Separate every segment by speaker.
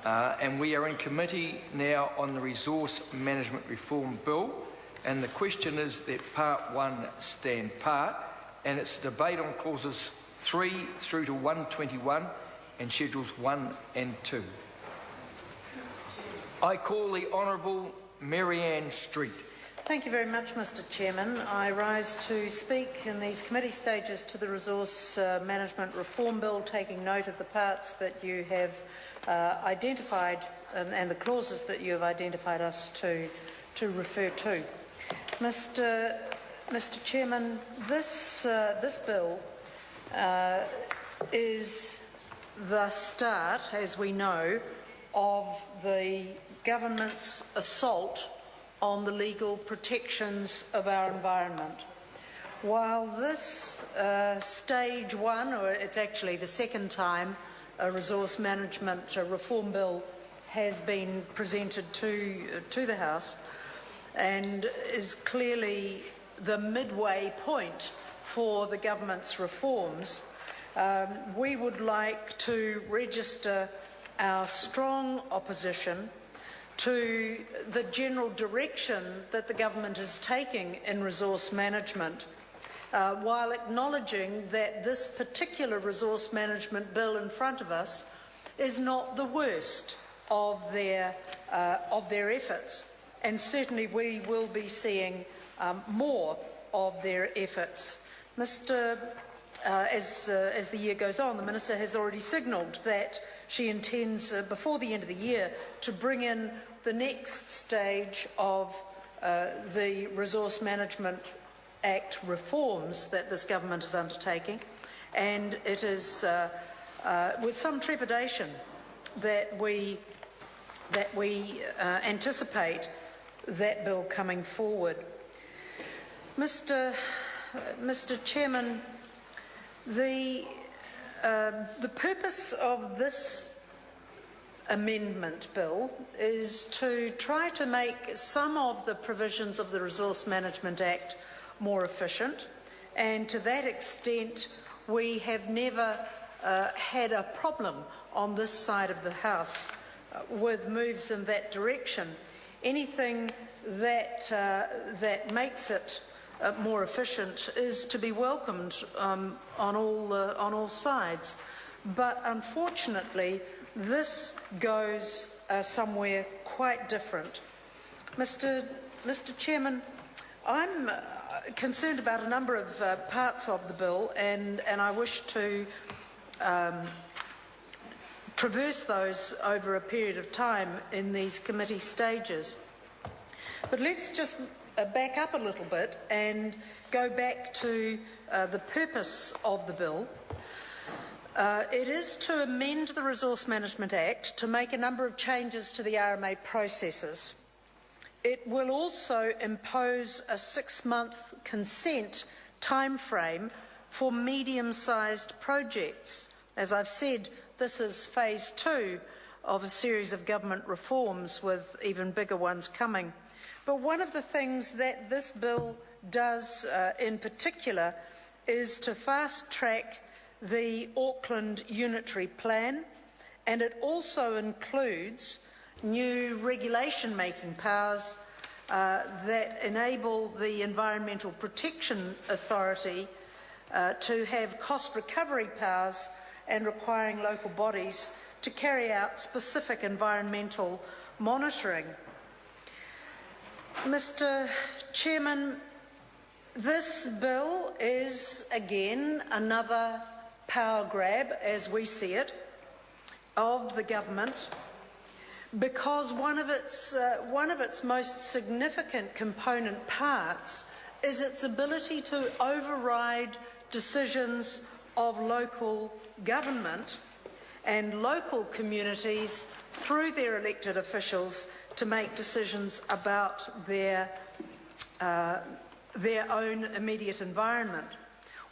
Speaker 1: and we are in committee now on the Resource Management Reform Bill, and the question is that Part 1 stand part, and it's debate on clauses 3 through to 121 and Schedules 1 and 2. I call the Honourable Marianne Street.
Speaker 2: Thank you very much, Mr Chairman. I rise to speak in these committee stages to the Resource Management Reform Bill, taking note of the parts that you have identified and the clauses that you have identified us to refer to. Mr Chairman, this bill is the start, as we know, of the government's assault on the legal protections of our environment. While this stage one, or it's actually the second time a resource management reform bill has been presented to the House, and is clearly the midway point for the government's reforms, we would like to register our strong opposition to the general direction that the government is taking in resource management, while acknowledging that this particular resource management bill in front of us is not the worst of their efforts, and certainly we will be seeing more of their efforts. As the year goes on, the Minister has already signalled that she intends, before the end of the year, to bring in the next stage of the Resource Management Act reforms that this government is undertaking, and it is with some trepidation that we anticipate that bill coming forward. Mr Chairman, the purpose of this amendment bill is to try to make some of the provisions of the Resource Management Act more efficient, and to that extent we have never had a problem on this side of the House with moves in that direction. Anything that makes it more efficient is to be welcomed on all sides, but unfortunately this goes somewhere quite different. Mr Chairman, I'm concerned about a number of parts of the bill, and I wish to traverse those over a period of time in these committee stages. But let's just back up a little bit and go back to the purpose of the bill. It is to amend the Resource Management Act to make a number of changes to the RMA processes. It will also impose a 6-month consent timeframe for medium-sized projects. As I've said, this is phase 2 of a series of government reforms, with even bigger ones coming. But one of the things that this bill does in particular is to fast-track the Auckland Unitary Plan, and it also includes new regulation-making powers that enable the Environmental Protection Authority to have cost recovery powers, and requiring local bodies to carry out specific environmental monitoring. Mr Chairman, this bill is again another power grab, as we see it, of the government, because one of its most significant component parts is its ability to override decisions of local government and local communities through their elected officials to make decisions about their own immediate environment.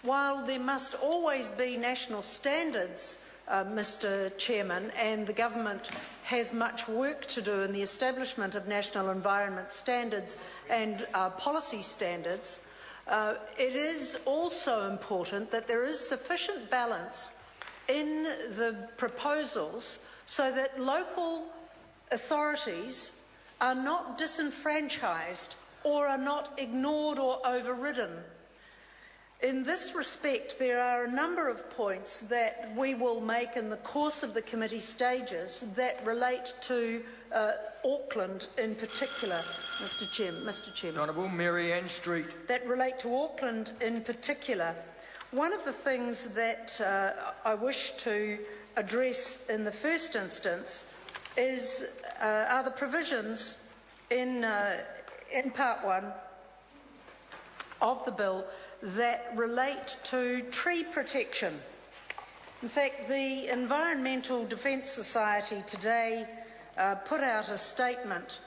Speaker 2: While there must always be national standards, Mr Chairman, and the government has much work to do in the establishment of national environment standards and policy standards, it is also important that there is sufficient balance in the proposals so that local authorities are not disenfranchised or are not ignored or overridden. In this respect, there are a number of points that we will make in the course of the committee stages that relate to Auckland in particular, Mr. Chairman.
Speaker 1: Honourable Mary Ann Street.
Speaker 2: That relate to Auckland in particular. One of the things that I wish to address in the first instance are the provisions in Part 1 of the bill that relate to tree protection. In fact, the Environmental Defence Society today put out a statement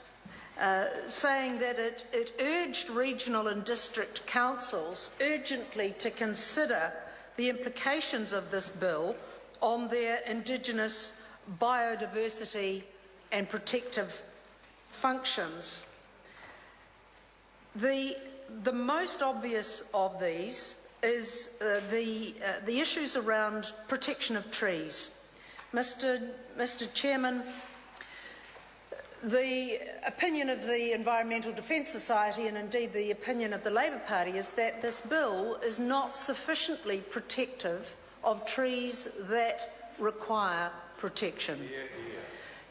Speaker 2: saying that it urged regional and district councils urgently to consider the implications of this bill on their Indigenous biodiversity and protective functions. The most obvious of these is the issues around protection of trees. Mr. Chairman, the opinion of the Environmental Defence Society, and indeed the opinion of the Labour Party, is that this bill is not sufficiently protective of trees that require protection.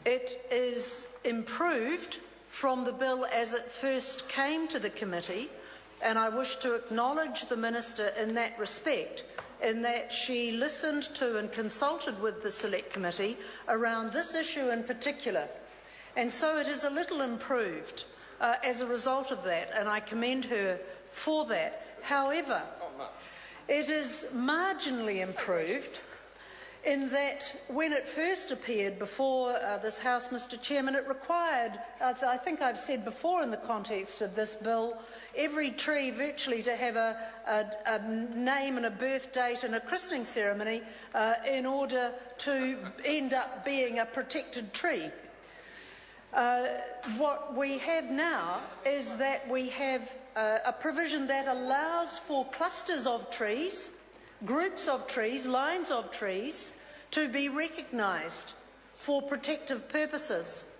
Speaker 2: It is improved from the bill as it first came to the committee, and I wish to acknowledge the Minister in that respect, in that she listened to and consulted with the Select Committee around this issue in particular. And so it is a little improved as a result of that, and I commend her for that. However, it is marginally improved in that when it first appeared before this House, Mr. Chairman, it required, as I think I've said before in the context of this bill, every tree virtually to have a name and a birth date and a christening ceremony in order to end up being a protected tree. What we have now is that we have a provision that allows for clusters of trees, groups of trees, lines of trees, to be recognised for protective purposes.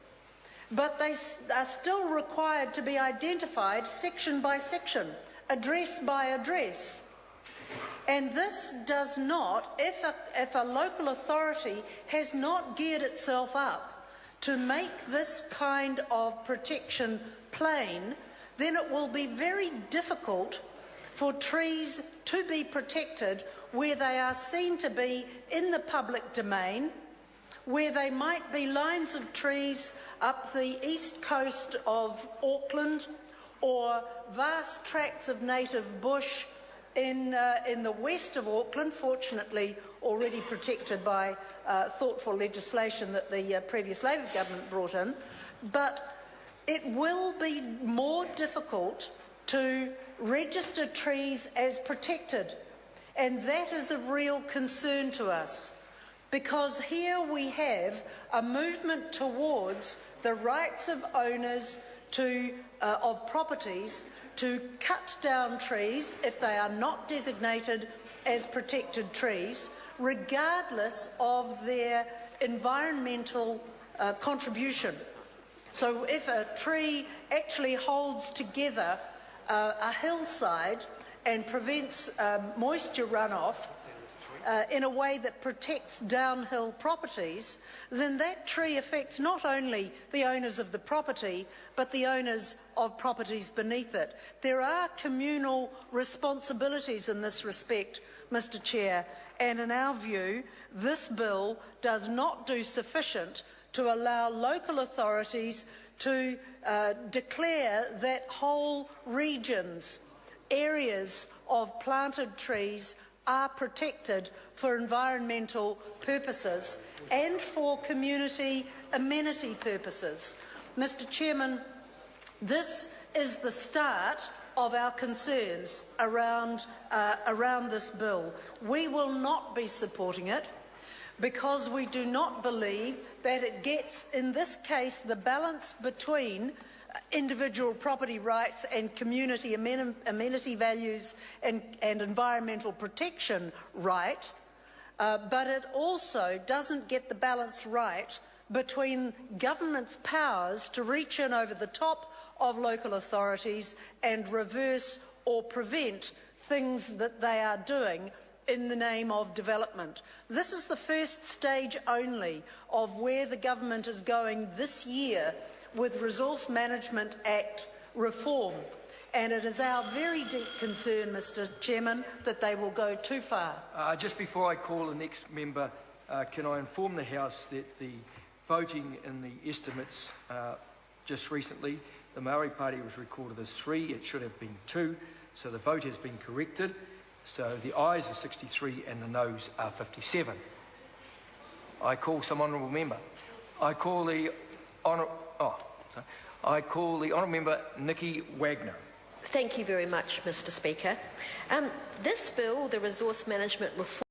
Speaker 2: But they are still required to be identified section by section, address by address. And this does not, if a local authority has not geared itself up to make this kind of protection plain, then it will be very difficult for trees to be protected where they are seen to be in the public domain, where they might be lines of trees up the east coast of Auckland, or vast tracts of native bush in the west of Auckland, fortunately already protected by thoughtful legislation that the previous Labour government brought in. But it will be more difficult to register trees as protected, and that is of real concern to us, because here we have a movement towards the rights of owners of properties to cut down trees if they are not designated as protected trees, regardless of their environmental contribution. So if a tree actually holds together a hillside and prevents moisture runoff in a way that protects downhill properties, then that tree affects not only the owners of the property, but the owners of properties beneath it. There are communal responsibilities in this respect, Mr. Chair, and in our view, this bill does not do sufficient to allow local authorities to declare that whole regions, areas of planted trees are protected for environmental purposes and for community amenity purposes. Mr. Chairman, this is the start of our concerns around this bill. We will not be supporting it because we do not believe that it gets, in this case, the balance between individual property rights and community amenity values and environmental protection right but it also doesn't get the balance right between government's powers to reach in over the top of local authorities and reverse or prevent things that they are doing in the name of development. This is the first stage only of where the government is going this year with Resource Management Act reform. And it is our very deep concern, Mr Chairman, that they will go too far.
Speaker 1: Just before I call the next member, can I inform the House that the voting in the estimates just recently, the Maori Party was recorded as 3, it should have been 2, so the vote has been corrected. So the ayes are 63 and the noes are 57. I call some honourable member. I call the honourable member Nikki Wagner.
Speaker 3: Thank you very much, Mr Speaker. This bill, the Resource Management Reform